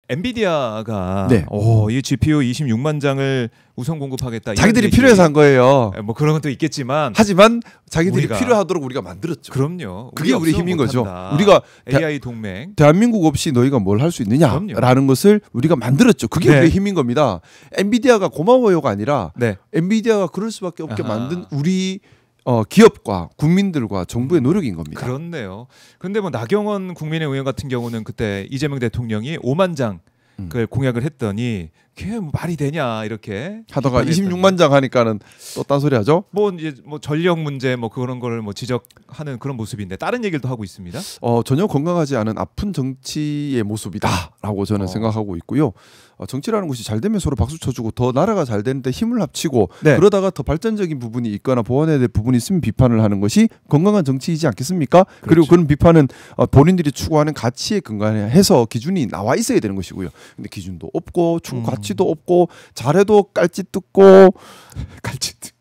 엔비디아가 네. 이 GPU 26만 장을 우선 공급하겠다. 자기들이 필요해서 한 거예요. 뭐 그런 것도 있겠지만 하지만 자기들이 필요하도록 우리가 만들었죠. 그럼요. 그게 우리 힘인 거죠. 못한다. 우리가 AI 동맹. 대한민국 없이 너희가 뭘 할 수 있느냐라는 것을 우리가 만들었죠. 그게 우리의 힘인 겁니다. 엔비디아가 고마워요가 아니라 엔비디아가 그럴 수밖에 없게 만든 우리 기업과 국민들과 정부의 노력인 겁니다. 그렇네요. 그런데 뭐 나경원 국민의 의원 같은 경우는 그때 이재명 대통령이 5만 장 그 공약을 했더니 그게 뭐 말이 되냐 이렇게 하다가 26만 장 하니까는 또 딴소리 하죠. 뭐 이제 뭐 전력 문제 뭐 그런 걸 뭐 지적하는 그런 모습인데 다른 얘기를 또 하고 있습니다. 전혀 건강하지 않은 아픈 정치의 모습이다라고 저는 생각하고 있고요. 정치라는 것이 잘 되면 서로 박수 쳐주고 더 나라가 잘 되는데 힘을 합치고 그러다가 더 발전적인 부분이 있거나 보완해야 될 부분이 있으면 비판을 하는 것이 건강한 정치이지 않겠습니까? 그렇죠. 그리고 그런 비판은 본인들이 추구하는 가치에 근거해서 기준이 나와 있어야 되는 것이고요. 근데 기준도 없고 추구 가치도 없고 잘해도 깔짓 듣고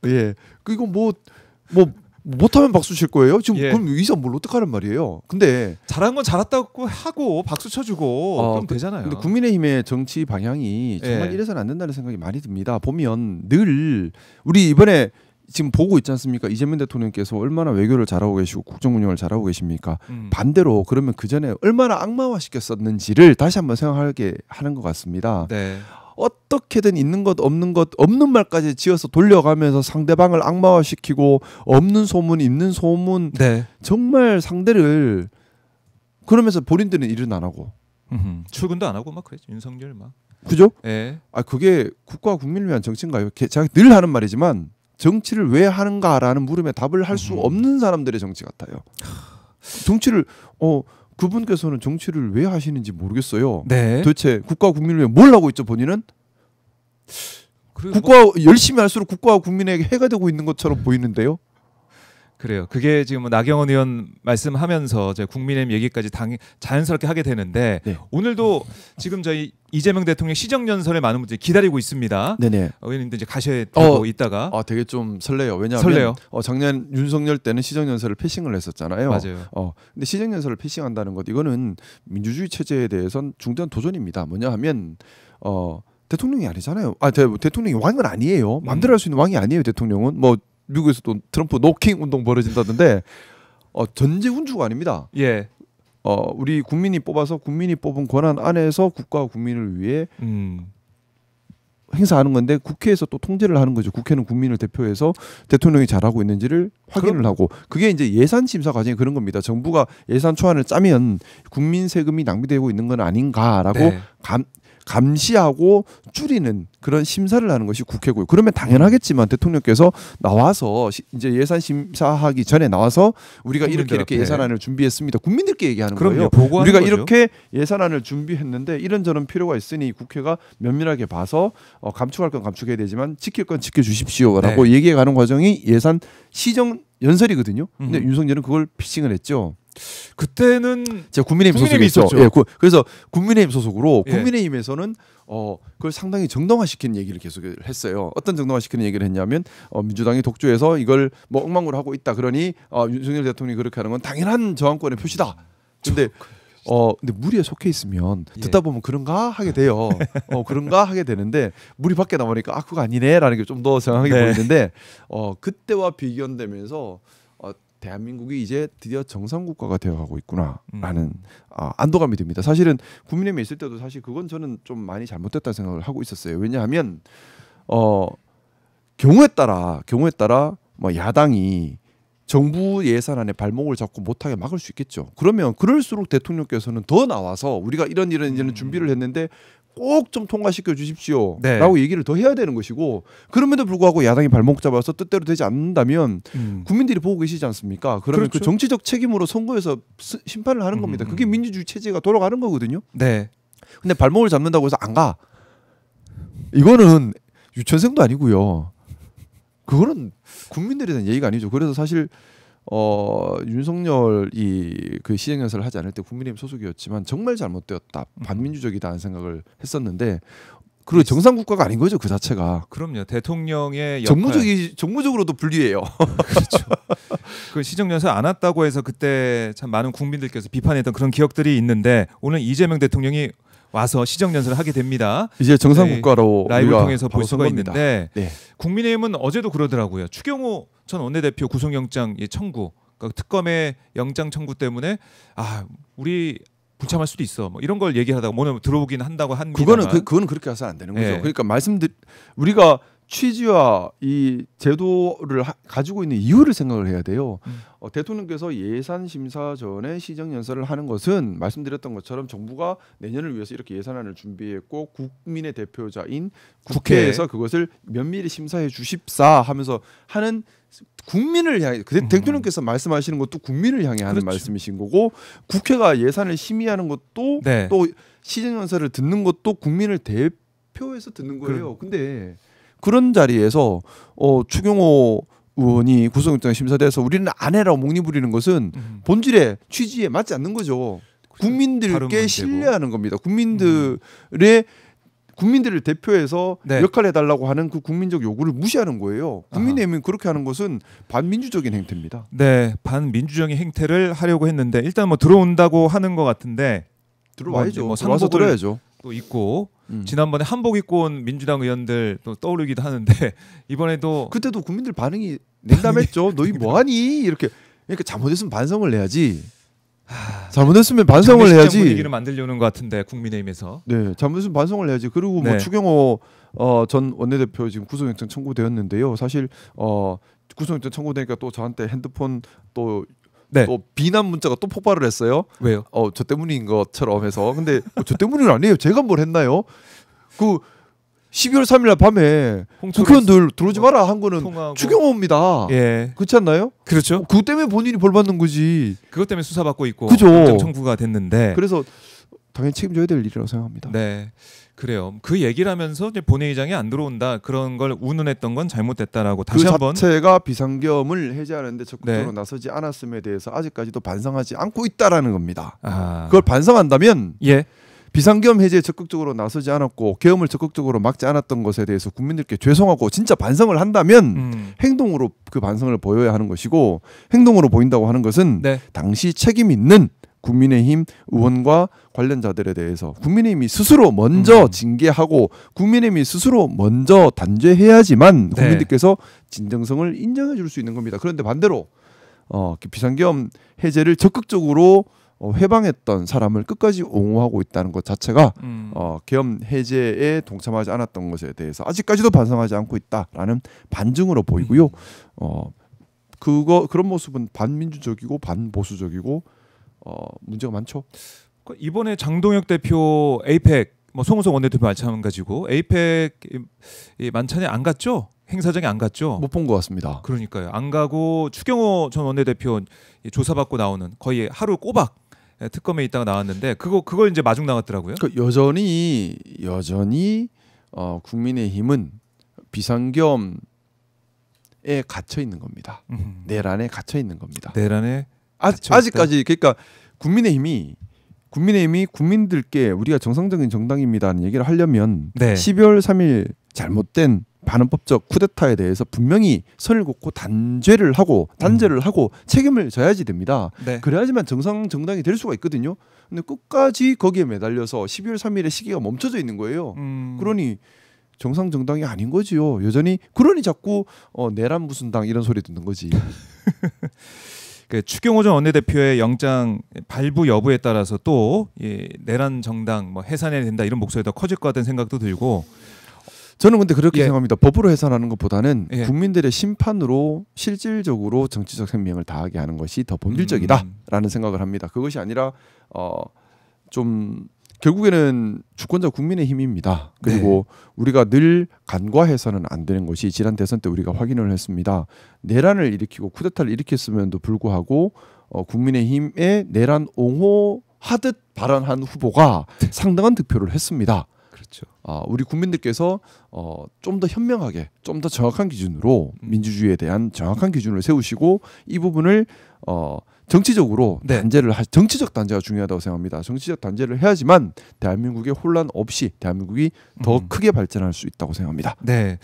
예. 그리고 뭐 못하면 박수 칠 거예요. 지금 그럼 이 사람 뭘 어떡하란 말이에요. 근데 잘한 건 잘했다고 하고 박수 쳐주고 그럼 되잖아요. 근데 국민의힘의 정치 방향이 정말 이래서는 안 된다는 생각이 많이 듭니다. 보면 늘 우리 이번에 지금 보고 있지 않습니까? 이재명 대통령께서 얼마나 외교를 잘하고 계시고 국정 운영을 잘하고 계십니까? 반대로 그러면 그 전에 얼마나 악마화시켰었는지를 다시 한번 생각하게 하는 것 같습니다. 네. 어떻게든 있는 것 없는 말까지 지어서 돌려가면서 상대방을 악마화시키고 없는 소문 있는 소문 정말 상대를 그러면서 본인들은 일은 안 하고 출근도 안 하고 막 그랬죠. 윤석열 막 그죠? 네. 그게 국가와 국민을 위한 정치인가요? 제가 늘 하는 말이지만 정치를 왜 하는가라는 물음에 답을 할 수 없는 사람들의 정치 같아요. 정치를 그분께서는 정치를 왜 하시는지 모르겠어요. 도대체 국가와 국민을 위해 뭘 하고 있죠, 본인은? 열심히 할수록 국가와 국민에게 해가 되고 있는 것처럼 보이는데요. 그래요. 그게 지금 나경원 의원 말씀하면서 이제 국민의힘 얘기까지 자연스럽게 하게 되는데 오늘도 지금 저희 이재명 대통령 시정연설에 많은 분들이 기다리고 있습니다. 네네. 의원님도 이제 가셔야 되고 있다가 되게 좀 설레요. 왜냐하면 작년 윤석열 때는 시정연설을 패싱을 했었잖아요. 맞아요. 근데 시정연설을 패싱한다는 것 이거는 민주주의 체제에 대해서는 중대한 도전입니다. 뭐냐 하면 대통령이 아니잖아요. 대통령이 왕은 아니에요. 마음대로 할 수 있는 왕이 아니에요. 대통령은 뭐 미국에서 또 트럼프 노킹 운동 벌어진다던데 전제 군주가 아닙니다. 우리 국민이 뽑아서 국민이 뽑은 권한 안에서 국가와 국민을 위해 행사하는 건데 국회에서 또 통제를 하는 거죠. 국회는 국민을 대표해서 대통령이 잘하고 있는지를 확인을 하고 그게 이제 예산 심사 과정이 그런 겁니다. 정부가 예산 초안을 짜면 국민 세금이 낭비되고 있는 건 아닌가라고 감시하고 줄이는 그런 심사를 하는 것이 국회고요. 그러면 당연하겠지만 대통령께서 나와서 이제 예산 심사하기 전에 나와서 우리가 이렇게 예산안을 준비했습니다. 국민들께 얘기하는 거예요. 우리가 이렇게 예산안을 준비했는데 이런저런 필요가 있으니 국회가 면밀하게 봐서 감축할 건 감축해야 되지만 지킬 건 지켜주십시오라고 얘기해가는 과정이 예산 시정 연설이거든요. 근데 윤석열은 그걸 피싱을 했죠. 그때는 제가 국민의힘 소속이었죠. 그래서 국민의힘 소속으로 국민의힘에서는 그걸 상당히 정당화시키는 얘기를 계속 했어요. 어떤 정당화시키는 얘기를 했냐면 민주당이 독주해서 이걸 뭐 엉망으로 하고 있다. 그러니 윤석열 대통령이 그렇게 하는 건 당연한 저항권의 표시다. 근데 무리에 속해 있으면 듣다 보면 그런가 하게 돼요. 그런가 하게 되는데 무리 밖에 나오니까 그거 아니네라는 게 좀 더 정확하게 보이는데 그때와 비견되면서 대한민국이 이제 드디어 정상국가가 되어가고 있구나라는 안도감이 듭니다. 사실은 국민의힘에 있을 때도 사실 그건 저는 좀 많이 잘못됐다는 생각을 하고 있었어요. 왜냐하면 경우에 따라 뭐 야당이 정부 예산안에 발목을 잡고 못하게 막을 수 있겠죠. 그러면 그럴수록 대통령께서는 더 나와서 우리가 이런 준비를 했는데 꼭 좀 통과시켜 주십시오라고 얘기를 더 해야 되는 것이고 그럼에도 불구하고 야당이 발목 잡아서 뜻대로 되지 않는다면 국민들이 보고 계시지 않습니까? 그러면 그 정치적 책임으로 선거에서 심판을 하는 겁니다. 그게 민주주의 체제가 돌아가는 거거든요. 근데 발목을 잡는다고 해서 안 가. 이거는 유치원생도 아니고요. 그거는 국민들에 대한 예의가 아니죠. 그래서 사실 윤석열이 그 시정연설을 하지 않을 때 국민의힘 소속이었지만 정말 잘못되었다, 반민주적이다는 생각을 했었는데 그리고 정상국가가 아닌 거죠 그 자체가. 그럼요. 대통령의 역할. 정무적으로도 불리해요. 그렇죠. 그 시정연설 안 왔다고 해서 그때 참 많은 국민들께서 비판했던 그런 기억들이 있는데 오늘 이재명 대통령이 와서 시정 연설을 하게 됩니다. 이제 정상 국가로 라이브를 통해서 볼 수가 겁니다. 있는데 네. 국민의힘은 어제도 그러더라고요. 추경호 전 원내대표 구속영장 청구, 그러니까 특검의 영장 청구 때문에 우리 불참할 수도 있어. 뭐 이런 걸 얘기하다가 뭐냐면 들어오긴 한다고 합니다만 그거는 그렇게 해서는 안 되는 거죠. 네. 그러니까 우리가 취지와 이 제도를 가지고 있는 이유를 생각을 해야 돼요. 대통령께서 예산 심사 전에 시정 연설을 하는 것은 말씀드렸던 것처럼 정부가 내년을 위해서 이렇게 예산안을 준비했고 국민의 대표자인 국회에서 그것을 면밀히 심사해 주십사 하면서 하는 국민을 향해 대통령께서 말씀하시는 것도 국민을 향해 하는 그렇죠. 말씀이신 거고 국회가 예산을 심의하는 것도 네. 또 시정 연설을 듣는 것도 국민을 대표해서 듣는 거예요. 근데 그런 자리에서 추경호 의원이 구속영장 심사돼서 우리는 안 해라고 목리부리는 것은 본질의 취지에 맞지 않는 거죠. 국민들께 신뢰하는 겁니다. 국민들을 대표해서 네. 역할을 해달라고 하는 그 국민적 요구를 무시하는 거예요. 국민의힘이 그렇게 하는 것은 반민주적인 행태입니다. 네, 반민주적인 행태를 하려고 했는데 일단 뭐 들어온다고 하는 것 같은데 들어와야죠. 뭐 들어와서 들어야죠. 또 있고 지난번에 한복 입고 온 민주당 의원들 또 떠오르기도 하는데 이번에도 그때도 국민들 반응이 냉담했죠. 너희 뭐하니 이렇게. 그러니까 잘못했으면 반성을 해야지. 잘못했으면 반성을 해야지. 분위기를 만들려는 것 같은데 국민의힘에서. 네, 잘못했으면 반성을 해야지. 그리고 뭐 추경호 전 원내대표 지금 구속영장 청구되었는데요. 사실 구속영장 청구되니까 또 저한테 핸드폰 또 비난 문자가 또 폭발을 했어요. 왜요? 저 때문인 것처럼 해서. 근데 저 때문은 아니에요. 제가 뭘 했나요? 그 12월 3일 밤에 국회의원들 들어오지 마라 한 거는 추경호입니다. 예. 그렇지 않나요? 그렇죠. 그것 때문에 본인이 벌 받는 거지. 그것 때문에 수사받고 있고 그죠. 영장 청구가 됐는데. 그래서 당연히 책임져야 될 일이라고 생각합니다. 네. 그래요. 그 얘기를 하면서 이제 본회의장에 안 들어온다 그런 걸 운운했던 건 잘못됐다라고 다시 한번 그 자체가 비상겸을 해제하는데 적극적으로 나서지 않았음에 대해서 아직까지도 반성하지 않고 있다라는 겁니다. 그걸 반성한다면 비상겸 해제에 적극적으로 나서지 않았고 계엄을 적극적으로 막지 않았던 것에 대해서 국민들께 죄송하고 진짜 반성을 한다면 행동으로 그 반성을 보여야 하는 것이고 행동으로 보인다고 하는 것은 당시 책임 있는 국민의힘 의원과 관련자들에 대해서 국민의힘이 스스로 먼저 징계하고 국민의힘이 스스로 먼저 단죄해야지만 국민들께서 진정성을 인정해 줄 수 있는 겁니다. 그런데 반대로 비상계엄 해제를 적극적으로 회방했던 사람을 끝까지 옹호하고 있다는 것 자체가 계엄 해제에 동참하지 않았던 것에 대해서 아직까지도 반성하지 않고 있다라는 반증으로 보이고요. 그런 모습은 반민주적이고 반보수적이고 문제가 많죠. 이번에 장동혁 대표 에이펙 송우석 원내대표 마찬가지고 에이펙 만찬에 안 갔죠? 행사장에 안 갔죠? 못 본 것 같습니다. 그러니까요. 안 가고 추경호 전 원내대표 조사받고 나오는 거의 하루 꼬박 특검에 있다가 나왔는데 그걸 이제 마중 나갔더라고요. 여전히 국민의힘은 비상겸에 갇혀 있는 겁니다. 내란에 갇혀 있는 겁니다. 내란에 아직까지 그러니까 국민의힘이 국민들께 우리가 정상적인 정당입니다는 얘기를 하려면 12월 3일 잘못된 반헌법적 쿠데타에 대해서 분명히 선을 긋고 단죄를 하고 책임을 져야지 됩니다. 그래야지만 정상 정당이 될 수가 있거든요. 근데 끝까지 거기에 매달려서 12월 3일의 시기가 멈춰져 있는 거예요. 그러니 정상 정당이 아닌 거지요. 여전히 그러니 자꾸 내란 무슨 당 이런 소리 듣는 거지. 그 추경호 전 원내대표의 영장 발부 여부에 따라서 또 내란 정당 해산해야 된다 이런 목소리가 더 커질 것 같다는 생각도 들고 저는 근데 그렇게 생각합니다. 법으로 해산하는 것보다는 국민들의 심판으로 실질적으로 정치적 생명을 다하게 하는 것이 더 본질적이다라는 생각을 합니다. 그것이 아니라 좀 결국에는 주권자 국민의힘입니다. 그리고 우리가 늘 간과해서는 안 되는 것이 지난 대선 때 우리가 확인을 했습니다. 내란을 일으키고 쿠데타를 일으켰음에도 불구하고 국민의힘의 내란 옹호하듯 발언한 후보가 상당한 득표를 했습니다. 그렇죠. 우리 국민들께서 좀 더 현명하게, 좀 더 정확한 기준으로 민주주의에 대한 정확한 기준을 세우시고 이 부분을 정치적으로 정치적 단죄가 중요하다고 생각합니다. 정치적 단죄를 해야지만 대한민국의 혼란 없이 대한민국이 더 크게 발전할 수 있다고 생각합니다. 네.